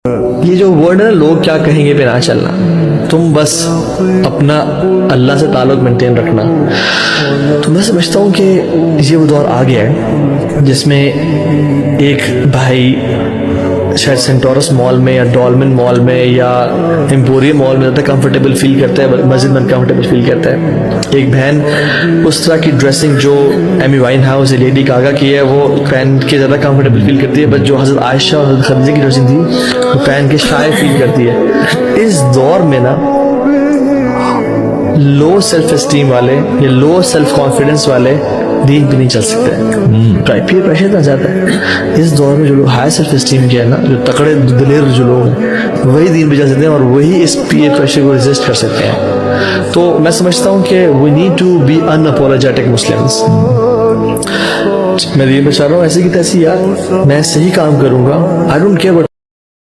یہ جو ورڈ ہے نا لوگ کیا کہیں گے پہ نہ چلنا، تم بس اپنا اللہ سے تعلق مینٹین رکھنا. تو میں سمجھتا ہوں کہ یہ وہ دور آ گیا ہے جس میں ایک بھائی شاید سینٹورس مال میں یا ڈولمن مال میں یا ایمپوریم مال میں زیادہ کمفرٹیبل فیل کرتا ہے، مسجد میں کمفرٹیبل فیل کرتا ہے. ایک بہن اس طرح کی ڈریسنگ جو ایمی وائن ہاؤس لیڈی گاگا کی ہے وہ پہن کے زیادہ کمفرٹیبل فیل کرتی ہے، بٹ جو حضرت عائشہ اور حضرت خدیجہ کی ڈریسنگ تھی وہ پہن کے شائع فیل کرتی ہے. اس دور میں نا لو سیلف اسٹیم والے یا لو سیلف کانفیڈنس والے دین پہ نہیں چل سکتے، پیر پریشر نہ جاتا ہے. اس دور میں جو لوگ ہائی سیلف اسٹیم کے ہیں نا، جو تکڑے دلیر جو لوگ ہیں وہی دین پہ چل سکتے ہیں اور وہی اس پیئر پریشر کو ریزسٹ کر سکتے ہیں. تو میں سمجھتا ہوں کہ we need to be unapologetic Muslims. میں دین پہ چل رہا ہوں ایسے کی تیسی، یار میں صحیح کام کروں گا، آئی ڈونٹ کیئر